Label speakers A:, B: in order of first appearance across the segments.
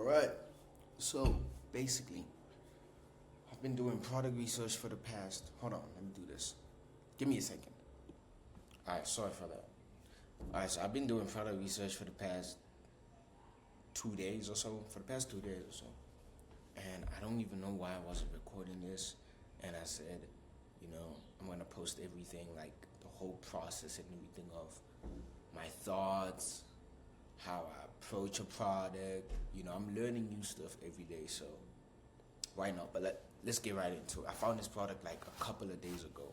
A: Alright, so basically, I've been doing product research for the past. Hold on, let me do this. Give me a second. Alright, sorry for that. Alright, so I've been doing product research for the past 2 days or so. For the past 2 days or so. And I don't even know why I wasn't recording this. And I said, I'm gonna post everything, like the whole process and everything of my thoughts, how I approach a product. I'm learning new stuff every day, so why not? But let's get right into it. I found this product like a couple of days ago.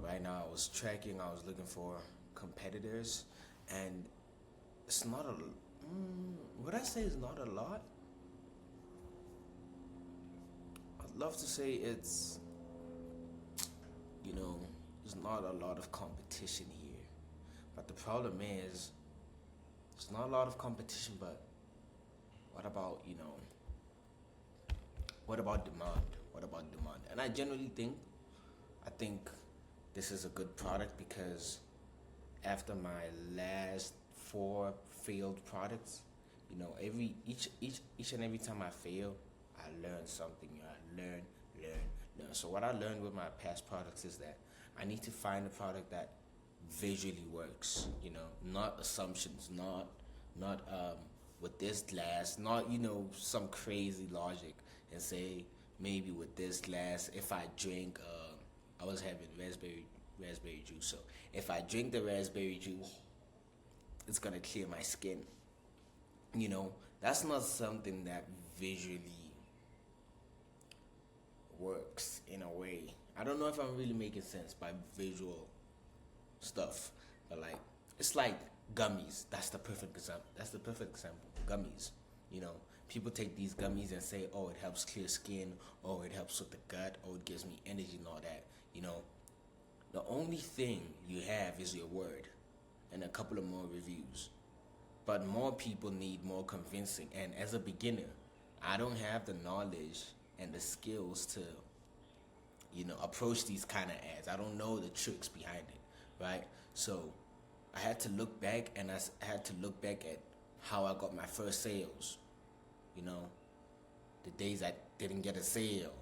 A: Right now, I was tracking, I was looking for competitors, and it's not a. Would I say it's not a lot? I'd love to say there's not a lot of competition here. But the problem is, there's not a lot of competition, but what about, what about demand? What about demand? And I generally think this is a good product because after my last 4 failed products, each and every time I fail, I learn something. I learn. So what I learned with my past products is that I need to find a product that visually works. Not assumptions, not with this glass, not some crazy logic and say maybe with this glass if I drink I was having raspberry juice. So if I drink the raspberry juice, it's gonna clear my skin. That's not something that visually works in a way. I don't know if I'm really making sense by visual stuff, but it's like gummies. That's the perfect example. Gummies. People take these gummies and say, "Oh, it helps clear skin. Oh, it helps with the gut. Oh, it gives me energy and all that." The only thing you have is your word and a couple of more reviews. But more people need more convincing. And as a beginner, I don't have the knowledge and the skills to, approach these kind of ads. I don't know the tricks behind it, right? So I had to look back, and I had to look back at how I got my first sales. The days I didn't get a sale.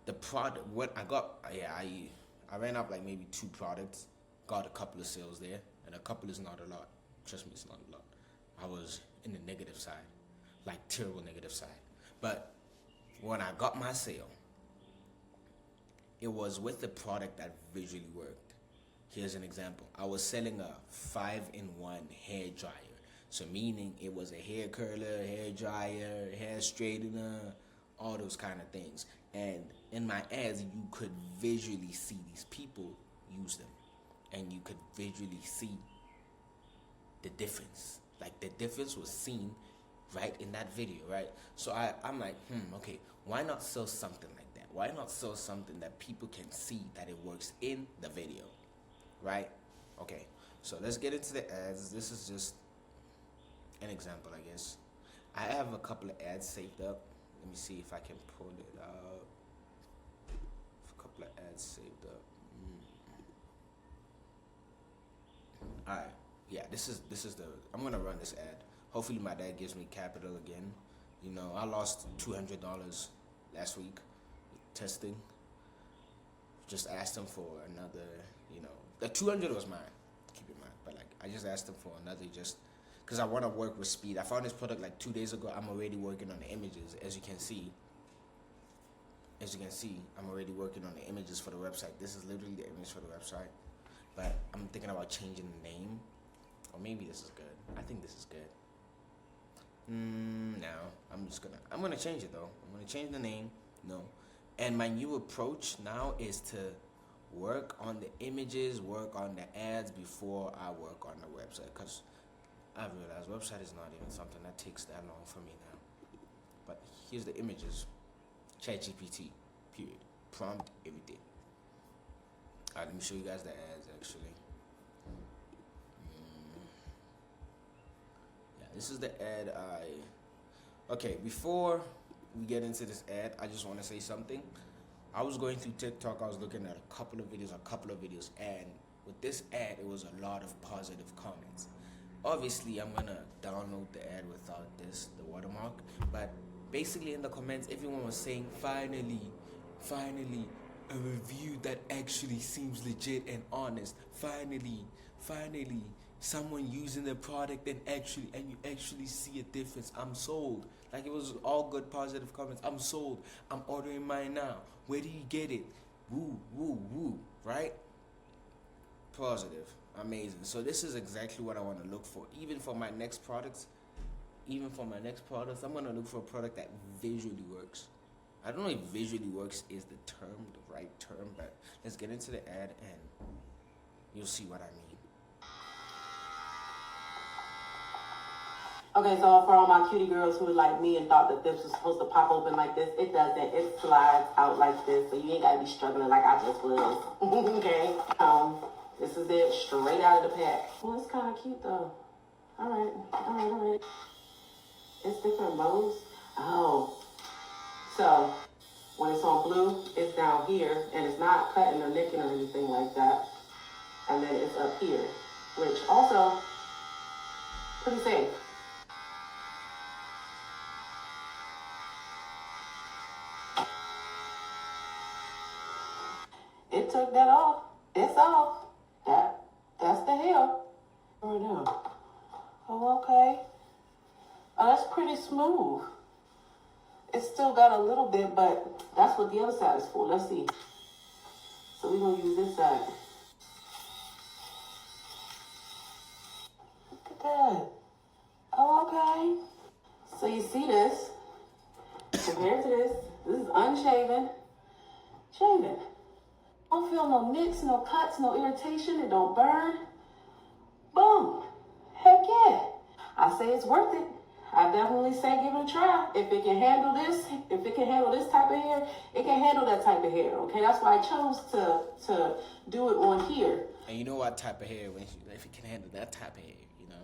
A: The product. What I got, I ran up like maybe 2 products, got a couple of sales there, and a couple is not a lot. Trust me, it's not a lot. I was in the negative side, like terrible negative side. But when I got my sale, it was with the product that visually worked. Here's an example. I was selling a 5-in-1 hair dryer. So meaning it was a hair curler, hair dryer, hair straightener, all those kind of things. And in my ads, you could visually see these people use them. And you could visually see the difference. Like the difference was seen right in that video, right? So I'm like, okay, why not sell something like that? Why not sell something that people can see that it works in the video, right? Okay, so let's get into the ads. This is just an example, I guess. I have a couple of ads saved up. Let me see if I can pull it out. A couple of ads saved up. Alright, yeah, this is I'm gonna run this ad. Hopefully my dad gives me capital again. I lost $200 last week testing. Just asked him for another, the 200 was mine, keep in mind. But I just asked him for another just because I want to work with speed. I found this product like 2 days ago. I'm already working on the images, as you can see. I'm already working on the images for the website. This is literally the image for the website. But I'm thinking about changing the name. Or maybe this is good. I think this is good. No, I'm gonna change it though. I'm gonna change the name. No. And my new approach now is to work on the images, work on the ads before I work on the website. Because I've realized website is not even something that takes that long for me now. But here's the images. ChatGPT, period. Prompt, everything. Alright, let me show you guys the ads actually. Yeah, this is the ad Okay, before we get into this ad, I just want to say something. I was going through TikTok, I was looking at a couple of videos, and with this ad, it was a lot of positive comments. obviously I'm gonna download the ad without the watermark. But basically in the comments, everyone was saying, finally, a review that actually seems legit and honest. Finally, someone using the product and you actually see a difference. I'm sold. Like, it was all good positive comments. I'm sold. I'm ordering mine now. Where do you get it? Woo, right? Positive. Amazing. So this is exactly what I want to look for. Even for my next products, I'm gonna look for a product that visually works. I don't know if visually works is the right term, but let's get into the ad and you'll see what I mean.
B: Okay, so for all my cutie girls who were like me and thought that this was supposed to pop open like this, it doesn't. It slides out like this, so you ain't gotta be struggling like I just was. Okay. This is it straight out of the pack. Well, it's kind of cute though. All right. It's different bows. Oh. So when it's on blue, it's down here, and it's not cutting or nicking or anything like that. And then it's up here, which also pretty safe. It took that off. It's off. That's the hell. Right now. Oh, okay. Oh, that's pretty smooth. It's still got a little bit, but that's what the other side is for. Let's see. So we're gonna use this side. Look at that. Oh, okay. So you see this compared to this is unshaven. Shaven. Don't feel no nicks, no cuts, no irritation. It don't burn. Boom. Heck yeah. I say it's worth it. I definitely say give it a try. If it can handle this type of hair, it can handle that type of hair. Okay, that's why I chose to do it on here.
A: And you know what type of hair, if it can handle that type of hair, you know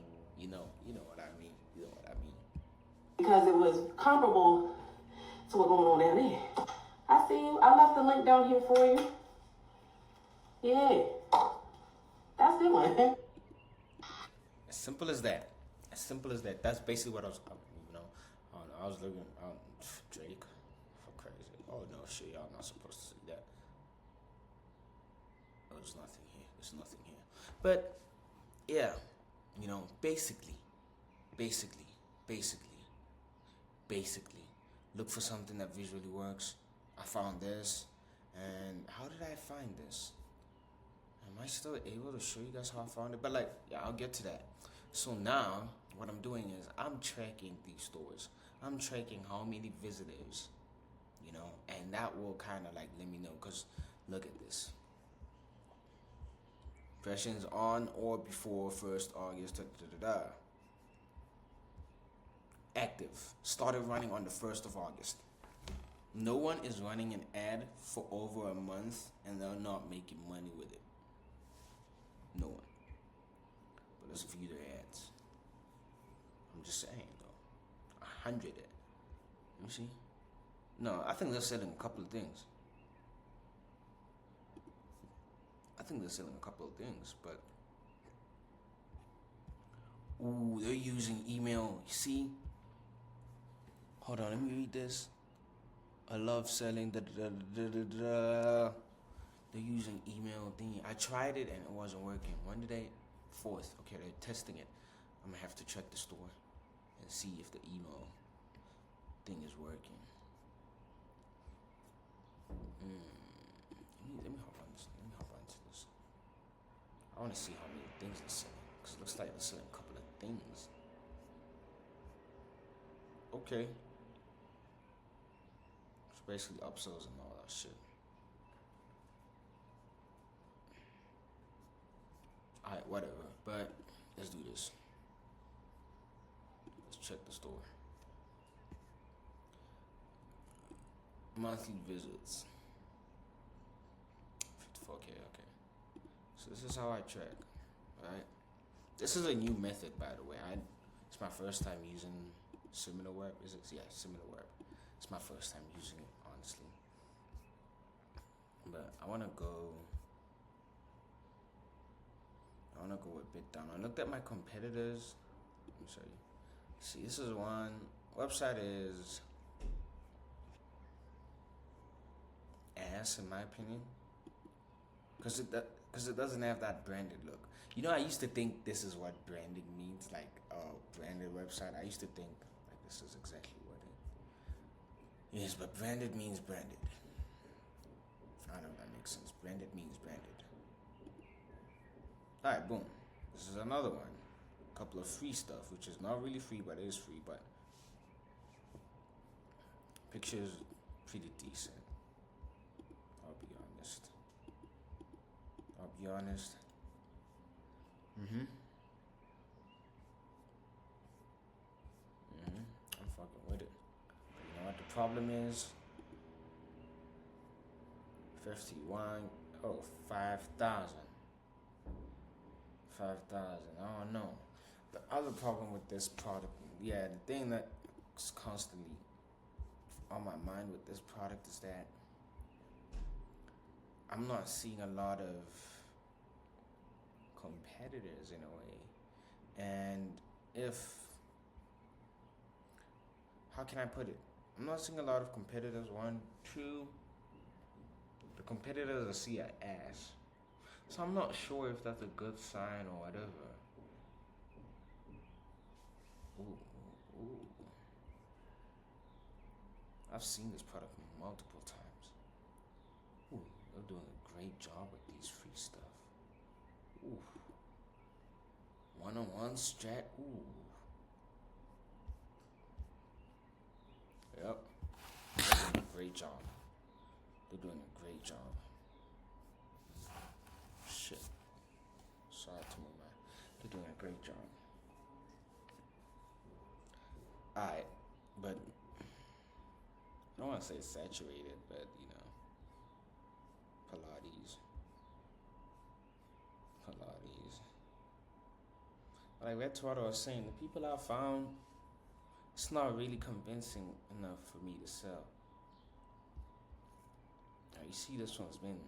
A: what I mean. You know what I mean.
B: Because it was comparable to what's going on down there. I see you. I left the link down here for you. Yeah, that's the one.
A: As simple as that. That's basically what I was, I was looking, Drake, for crazy. Oh no, shit, y'all not supposed to see that. Oh, there's nothing here. But, yeah, basically, look for something that visually works. I found this, and how did I find this? Am I still able to show you guys how I found it? But yeah, I'll get to that. So now, what I'm doing is I'm tracking these stores. I'm tracking how many visitors, and that will kind of let me know. Because look at this. Impressions on or before 1st August. Active. Started running on the 1st of August. No one is running an ad for over a month and they're not making money with it. No one. But let's view their ads. I'm just saying though. 100 it. You see? No, I think they're selling a couple of things. But ooh, they're using email. See? Hold on, let me read this. I love selling They're using email thingy. I tried it and it wasn't working. When did they? 4th. Okay, they're testing it. I'm gonna have to check the store and see if the email thing is working. Let me hop onto this. I want to see how many things they're selling, because it looks like they're selling a couple of things. Okay. It's basically upsells and all that shit. Alright, whatever. But let's do this. Let's check the store. Monthly visits. 54K, okay. So this is how I track, right? This is a new method, by the way. It's my first time using SimilarWeb. Is it? Yeah, SimilarWeb. It's my first time using it, honestly. But I wanna go a bit down. I looked at my competitors. me show you. See, this is one website is ass in my opinion, because it doesn't have that branded look. You know, I used to think this is what branding means, like a branded website. I used to think like this is exactly what it is, but branded means branded. I don't know if that makes sense. Branded means branded. All right, boom. This is another one. A couple of free stuff, which is not really free, but it is free. But pictures pretty decent. I'll be honest. I'm fucking with it. But you know what the problem is? 51. Oh, 5,000. 5,000. I don't know. The other problem with this product, the thing that's constantly on my mind with this product is that I'm not seeing a lot of competitors in a way. And how can I put it? I'm not seeing a lot of competitors. One, two, the competitors I see are ass. So I'm not sure if that's a good sign or whatever. Ooh. I've seen this product multiple times. Ooh, they're doing a great job with these free stuff. Ooh. One-on-one strat. Ooh. Yep. They're doing a great job. Shit. Sorry to move man. They're doing a great job. Alright, but I don't want to say saturated, but you know, Pilates. Like Red Twatter was saying, the people I found, it's not really convincing enough for me to sell. Now you see this one's been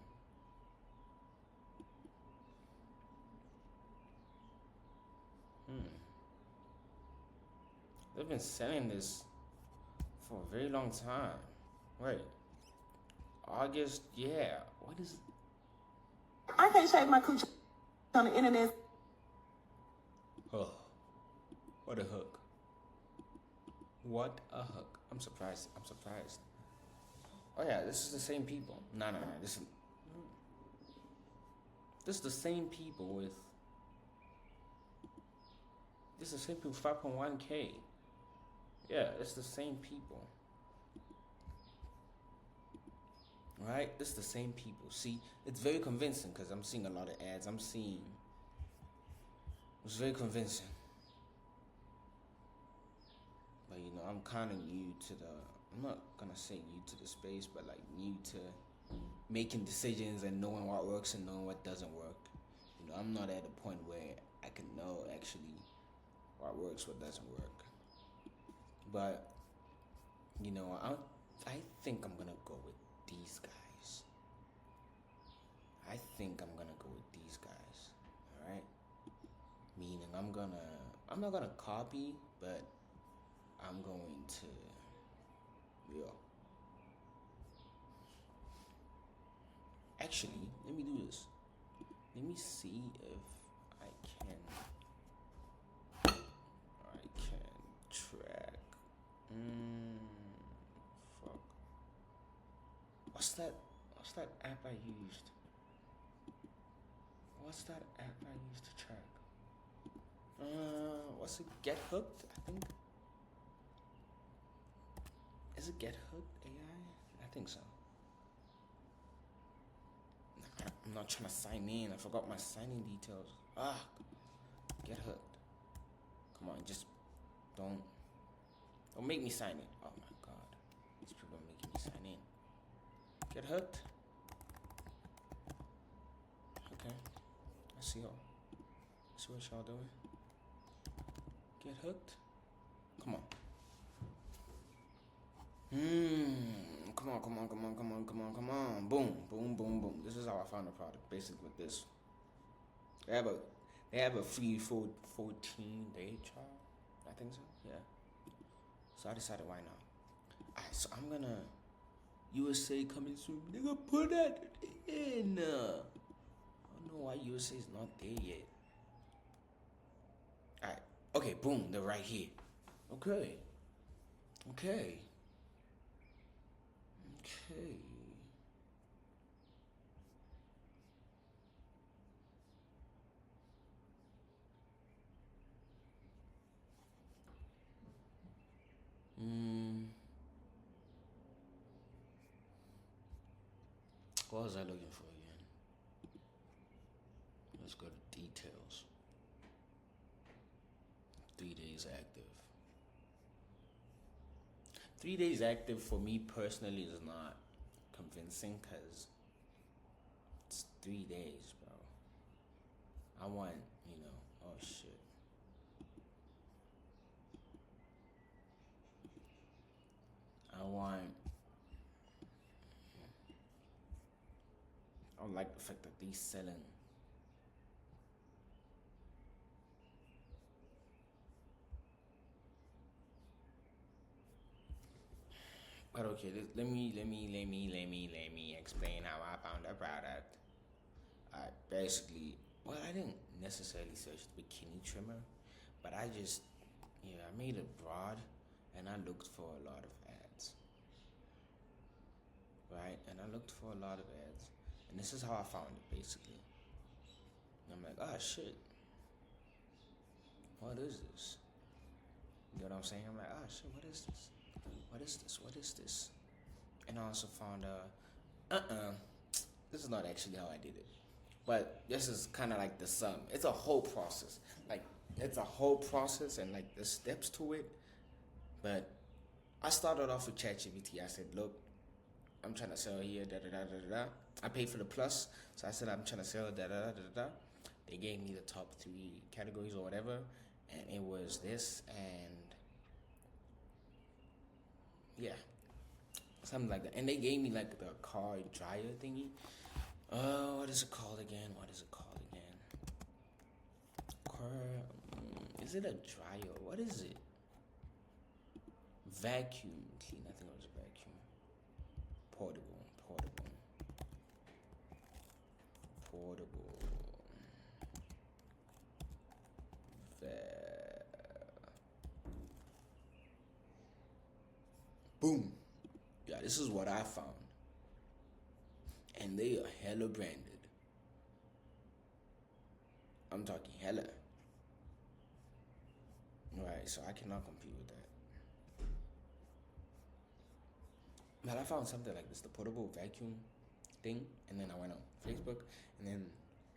A: they've been selling this for a very long time. Wait. August, yeah. What is
B: I can't shave my coochie on the internet.
A: Oh, what a hook. What a hook. I'm surprised. Oh yeah, this is the same people. No. This is the same people with 5.1K. Yeah, it's the same people. Right? It's the same people. See, it's very convincing because I'm seeing a lot of ads. It's very convincing. But you know, I'm kind of new to I'm not gonna say new to the space, but like new to making decisions and knowing what works and knowing what doesn't work. You know, I'm not at a point where I can know actually what works, what doesn't work. But you know, I think I'm gonna go with these guys. All right. Meaning I'm not gonna copy, but I'm going to, Actually, let me do this. Let me see if I can track. Fuck. What's that app I used? To track? What's it? Get Hooked, I think. Is it Get Hooked AI? I think so. I'm not trying to sign in. I forgot my signing details. Get Hooked. Come on, just don't make me sign in. Oh my god, these people are making me sign in. Get Hooked. Okay, I see y'all. See what y'all doing. Get Hooked. Come on. Come on. Boom. This is how I found the product. Basically with this. They have a free 14-day trial. I think so. Yeah. So I decided why not. Alright, so I'm gonna USA coming soon. Nigga, put that in. I don't know why USA is not there yet. Alright. Okay, boom, they're right here. Okay. Okay. Okay. What was I looking for again? Let's go to details. 3 days active. 3 days active for me personally is not convincing because it's 3 days, bro. I want, oh shit. I don't like the fact that these selling. But okay, let me explain how I found the product. I didn't necessarily search the bikini trimmer, but I made it broad, and I looked for a lot of ads. Right, and I looked for a lot of ads, and this is how I found it basically. And I'm like, oh shit, what is this? You know what I'm saying? I'm like, oh shit, what is this? What is this? What is this? And I also found this is not actually how I did it. But this is kind of like the sum. It's a whole process. Like, it's a whole process and like the steps to it. But I started off with ChatGPT. I said, look, I'm trying to sell here, da da da da da. I paid for the plus, so I said I'm trying to sell da da da da da. They gave me the top 3 categories or whatever, and it was this and yeah, something like that. And they gave me like the car dryer thingy. What is it called again? Is it a dryer? What is it? Vacuum clean. I think it was a vacuum. Portable. Boom. Yeah, this is what I found. And they are hella branded. I'm talking hella. Right, so I cannot compete with that. But I found something like this, the portable vacuum thing, and then I went on Facebook, and then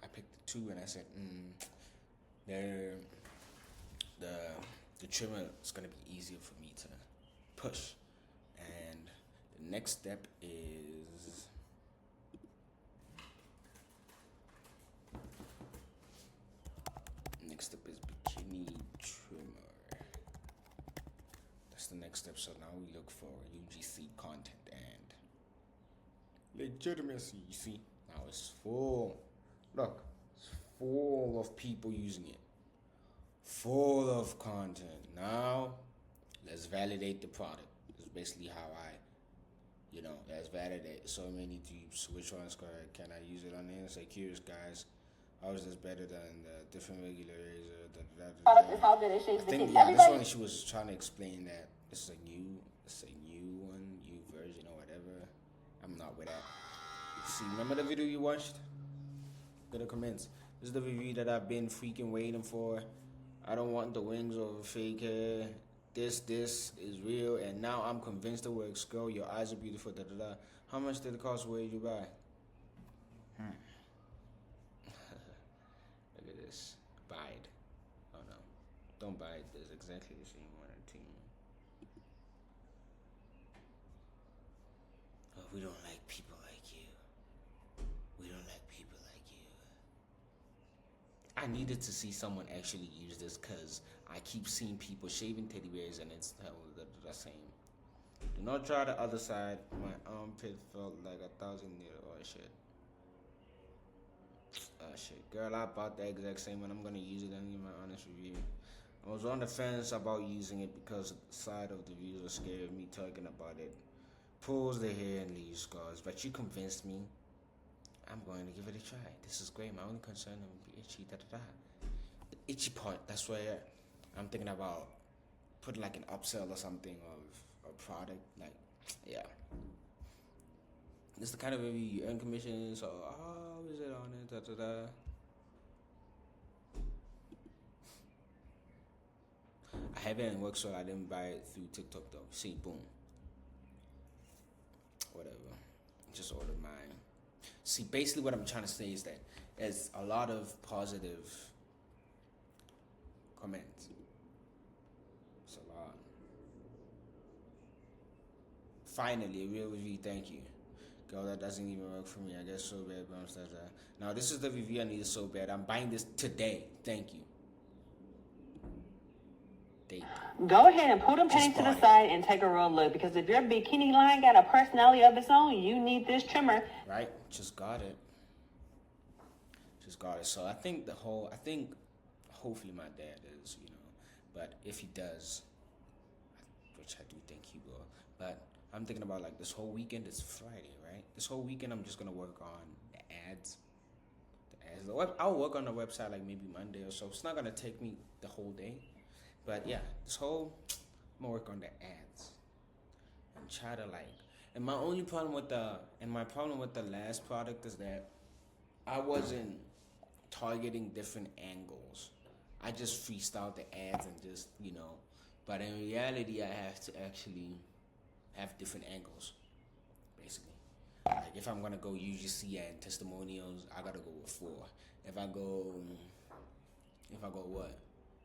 A: I picked the 2, and I said, the trimmer is gonna be easier for me to push. And the next step is bikini trimmer. That's the next step. So now we look for UGC content and legitimacy. You see, now it's full. Look, it's full of people using it. Full of content. Now, let's validate the product. It's basically how let's validate so many tubes. Which one's correct? Can I use it on there? Say, curious guys, how is this better than the different regular razor?
B: It's all good. It shaves the kids.
A: This one she was trying to explain that this is a new version or whatever. I'm not with that. See, remember the video you watched? Go to comments. This is the review that I've been freaking waiting for. I don't want the wings over fake hair. This is real, and now I'm convinced it works. Girl, your eyes are beautiful. Da da da. How much did it cost? Where did you buy? Look at this. Buy it. Oh no, don't buy it. There's exactly the same one thing. Oh, we don't like people like you. We don't like people like you. I needed to see someone actually use this because I keep seeing people shaving teddy bears and it's the same. Do not try the other side. My armpit felt like 1,000 needles. Oh shit. Oh shit. Girl, I bought the exact same one. I'm gonna use it and give my honest review. I was on the fence about using it because the side of the views are scared of me talking about it. Pulls the hair and leaves scars, but you convinced me. I'm going to give it a try. This is great. My only concern would be itchy. The itchy part. That's where I'm thinking about putting like an upsell or something of a product. Like, yeah. This is the kind of review you earn commissions. So, how is it on it? I have it in work, so I didn't buy it through TikTok though. See, boom. Whatever. Just ordered mine. See, basically what I'm trying to say is that there's a lot of positive comments. It's a lot. Finally, a real review, thank you. Girl, that doesn't even work for me. I guess so bad, but I'm still there. Now, this is the review I needed so bad. I'm buying this today. Thank you.
C: Go ahead and pull them panties to the side and take a real look, because if your bikini line got a personality of its own, you need this trimmer.
A: Right? Just got it. So I think hopefully my dad is, but if he does, which I do think he will, but I'm thinking about like this whole weekend is Friday, right? This whole weekend I'm just gonna work on the ads. I'll work on the website like maybe Monday or so. It's not gonna take me the whole day. But yeah, I'm gonna work on the ads and try to and my problem with the last product is that I wasn't targeting different angles. I just freestyled the ads and just, but in reality I have to actually have different angles, basically. Like if I'm gonna go UGC and testimonials, I gotta go with 4. If I go what?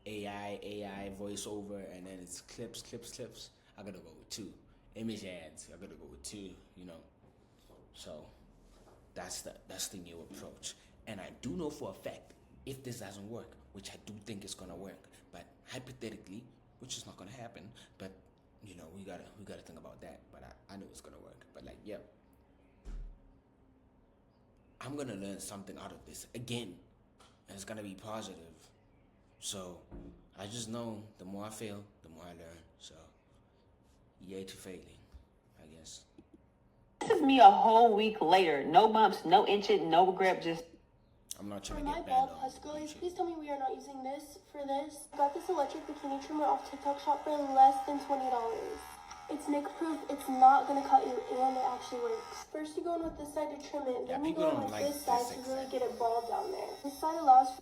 A: AI voiceover, and then it's clips. I gotta go with 2. Image ads, I gotta go with 2. So that's the new approach. And I do know for a fact if this doesn't work, which I do think it's gonna work, but hypothetically, which is not gonna happen, but we gotta think about that. But I know it's gonna work. But I'm gonna learn something out of this again, and it's gonna be positive. So I just know the more I fail, the more I learn. So yay to failing, I guess.
C: This is me a whole week later. No bumps, no inching, no grip, just...
A: I'm not trying
D: For
A: to
D: my
A: get
D: bald
A: banned
D: husk
A: on
D: girlies,
A: YouTube.
D: please tell me we are not using this for this. I got this electric bikini trimmer off TikTok Shop for less than $20. It's nick proof, it's not gonna cut you, and it actually works. First you go in with this side to trim it, then you go in with this side to really get it bald down there. This side allows for...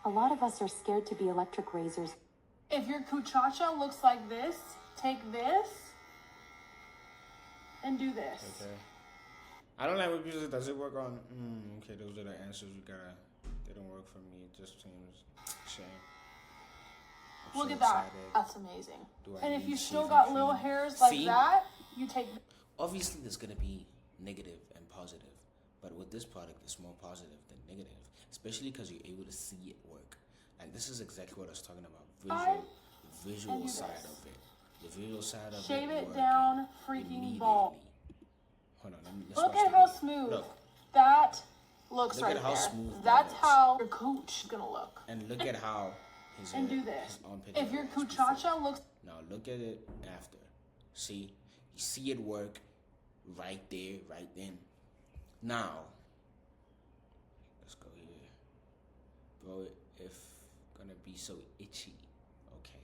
E: A lot of us are scared to be electric razors.
F: If your cuchacha looks like this, take this and do this.
A: Okay. I don't like what people say. Does it work on? Okay, those are the answers we gotta. They don't work for me. It just seems shame.
F: Look at that. That's amazing. And if you still
A: shaving
F: got little
A: cream?
F: hairs like
A: See?
F: that, you take...
A: Obviously, there's gonna be negative and positive, but with this product, it's more positive than negative, especially because you're able to see it work. Like this is exactly what I was talking about. Visual side of it. The visual side of it.
F: Shave it
A: working
F: down, freaking bald.
A: Hold on, let's
F: Look
A: watch
F: at
A: the
F: how
A: video.
F: smooth
A: Look,
F: that looks
A: Look
F: right
A: at how
F: there.
A: smooth that
F: That's
A: looks.
F: how your cooch is gonna look.
A: and look at how his
F: And do
A: his
F: this.
A: armpit
F: If your
A: looks before.
F: cuchacha looks...
A: Now look at it after. See, you see it work right there, right then. Now, let's go here. Bro, if gonna be so itchy, okay.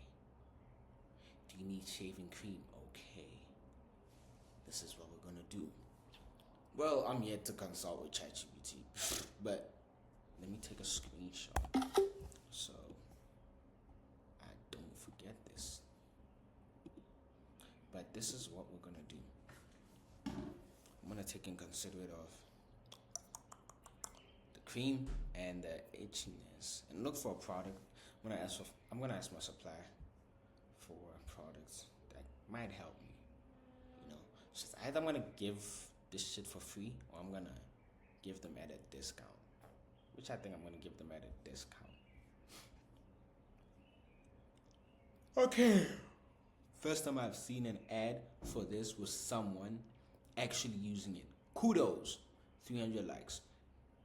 A: Do you need shaving cream? Okay. This is what we're gonna do. Well, I'm yet to consult with ChatGPT, but let me take a screenshot so I don't forget this. But this is what we're gonna do. I'm gonna take in considerate of the cream and the itchiness, and look for a product. I'm gonna ask my supplier for products that might help me. So either I'm gonna give this shit for free, or I'm gonna give them at a discount. Which I think I'm gonna give them at a discount. Okay. First time I've seen an ad for this was someone actually using it. Kudos. 300 likes.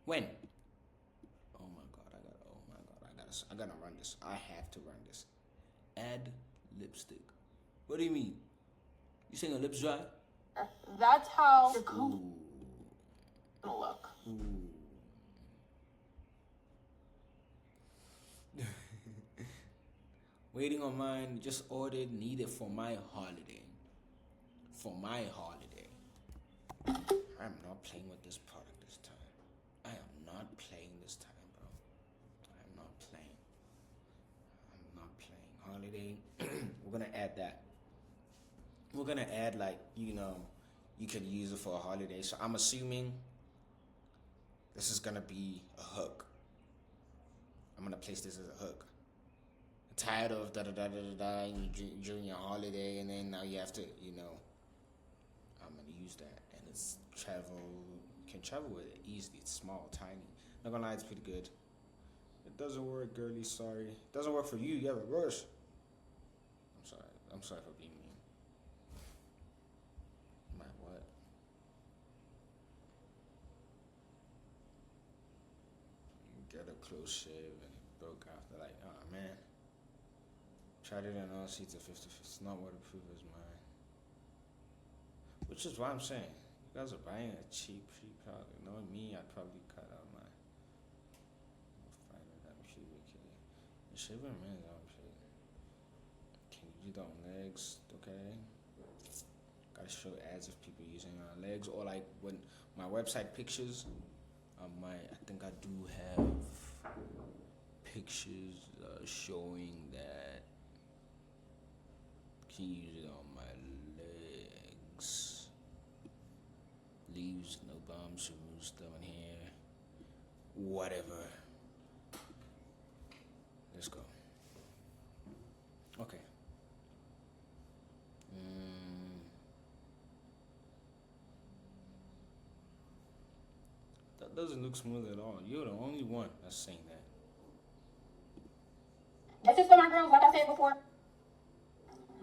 A: When? I gotta run this. I have to run this. add lipstick. What do you mean? You saying your lips dry?
F: That's how your coat gonna look.
A: Ooh. Waiting on mine. Just ordered. Needed for my holiday. For my holiday. I'm not playing with this product this time. I am not playing this time, bro. I'm not playing. I'm not playing. Holiday. We're gonna add that. We're gonna add, like, you know, you can use it for a holiday. So I'm assuming this is gonna be a hook. I'm gonna place this as a hook. I'm tired of da da da da da da during your holiday, and then now you have to, you know. I'm gonna use that, and it's can travel with it easily. It's small, tiny. Not gonna lie, it's pretty good. It doesn't work, girly. Sorry, it doesn't work for you. You have it worse. I'm sorry. I'm sorry for being mean. My what? Get a close shave and it broke after. Like, oh man. Tried it on all seats at 50. It's not waterproof as mine. Which is why I'm saying, you guys are buying a cheap product. Knowing me, I'd probably cut out my finer than puberty. The shaver remains on shit. Can you do that on legs? Okay. Gotta show ads of people using it on legs, or like when my website pictures. I think I do have pictures showing that. Can use it on my legs. Leaves, no bumps, removes stubborn hair. Whatever. Let's go. Okay. That doesn't look smooth at all. You're the only one that's saying that.
B: That's just for my girls, like I said before.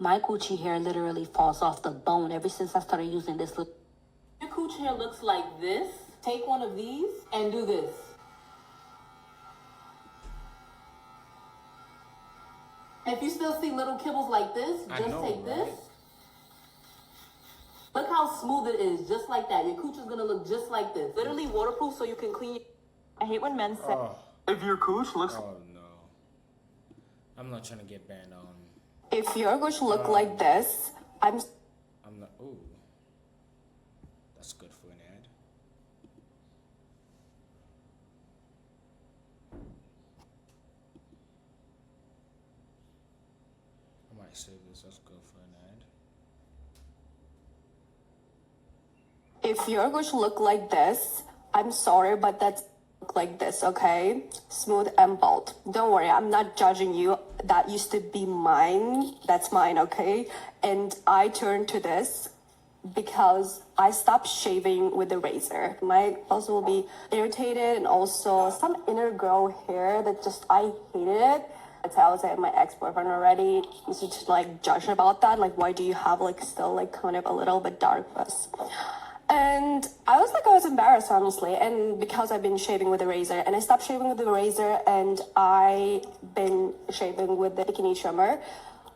G: My coochie hair literally falls off the bone ever since I started using this look.
B: Your coochie hair looks like this. Take one of these and do this. If you still see little kibbles like this, just take this. Look how smooth it is, just like that. Your coochie's gonna look just like this. Literally waterproof, so you can clean.
C: I hate when men say,
F: If your cooch looks
A: Oh no. I'm not trying to get banned on.
D: If you're going to look like this,
A: I'm not. Ooh. That's good for an ad. I might save this. That's good for an ad.
D: if you're going to look like this, I'm sorry, but that's look like this, okay? Smooth and bold. Don't worry, I'm not judging you. That used to be mine. That's mine, okay? And I turned to this because I stopped shaving with the razor. My also will be irritated, and also some inner grow hair that just I hated it. That's how I was at my ex-boyfriend already. Used to just like judge about that. Like, why do you have like still like kind of a little bit dark buzz? And I was embarrassed, honestly, and because I've been shaving with a razor, and I stopped shaving with the razor, and I've been shaving with the bikini trimmer.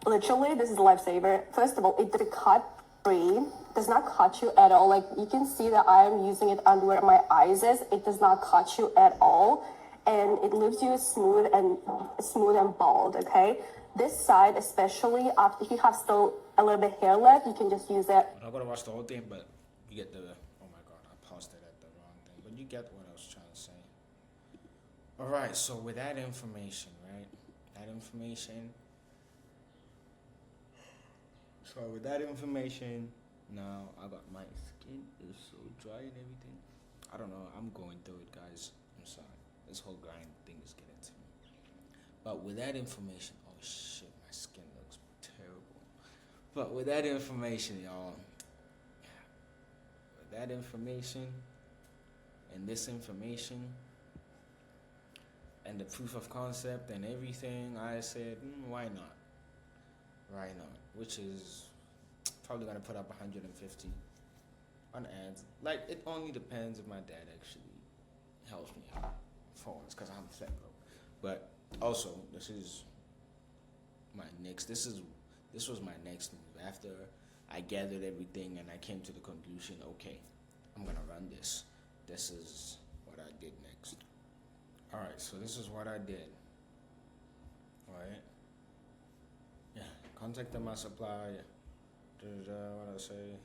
D: Literally, this is a lifesaver. First of all, it did cut free, does not cut you at all. Like, you can see that I am using it under where my eyes is. It does not cut you at all, and it leaves you smooth and bald, okay? This side, especially after you have still a little bit hair left, you can just use it.
A: I'm not gonna watch the whole thing, but you get the. Oh my god, I paused it at the wrong thing. But you get what I was trying to say. All right, so with that information, right? That information. So with that information, now I got my skin is so dry and everything. I don't know. I'm going through it, guys. I'm sorry. This whole grind thing is getting to me. But with that information, oh shit, my skin looks terrible. But with that information, y'all. With that information and this information and the proof of concept and everything, I said, why not? Why not? Which is probably gonna put up 150 on ads. Like, it only depends if my dad actually helps me out for once, because I'm fat broke. But also, this is my next. This was my next move. After I gathered everything and I came to the conclusion, okay, I'm gonna run this. This is what I did next. All right, so this is what I did. All right. Yeah, contacted my supplier. What I say?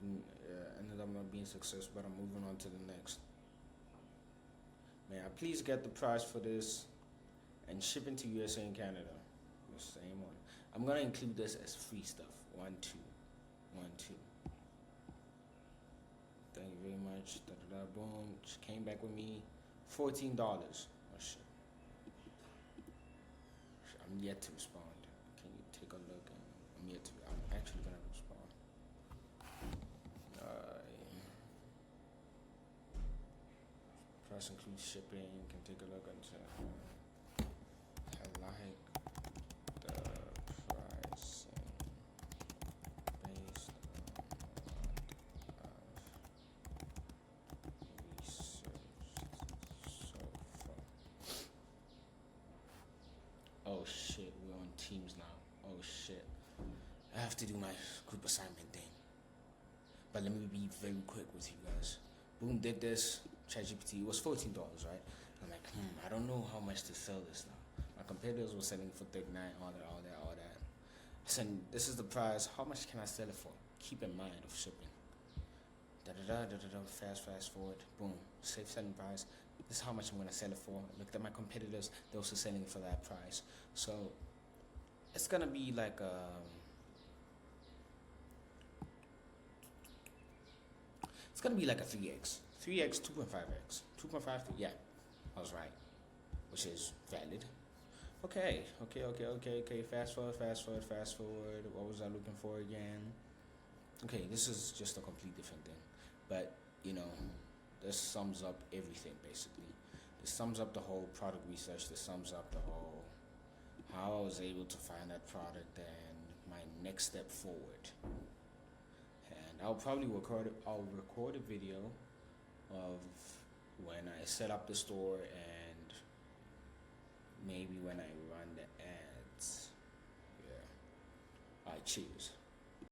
A: Ended up not being successful, but I'm moving on to the next. May I please get the price for this and shipping to USA and Canada? The same one. I'm gonna include this as free stuff. 1, 2, 1, 2. Thank you very much. Boom. She came back with me. $14. Oh shit. I'm yet to respond. Can you take a look? I'm actually gonna respond. Price includes shipping. Can take a look and say, I like the pricing based on what I've researched so far. Oh shit, we're on Teams now. Oh shit. I have to do my group assignment thing. But let me be very quick with you guys. Boom, did this. ChatGPT, it was $14, right? I'm like, I don't know how much to sell this now. My competitors were selling for $39, all that. I said, this is the price. How much can I sell it for? Keep in mind of shipping. Fast forward. Boom, safe selling price. This is how much I'm gonna sell it for. I looked at my competitors. They're also selling for that price. So it's gonna be like it's gonna be like a 3x, 2.5x, 2.5. Yeah, I was right, which is valid. Okay. Fast forward. What was I looking for again? Okay, this is just a complete different thing, but this sums up everything basically. This sums up the whole product research. This sums up the whole how I was able to find that product and my next step forward. And I'll probably record a video of when I set up the store and maybe when I run the ads. Yeah. Alright, cheers.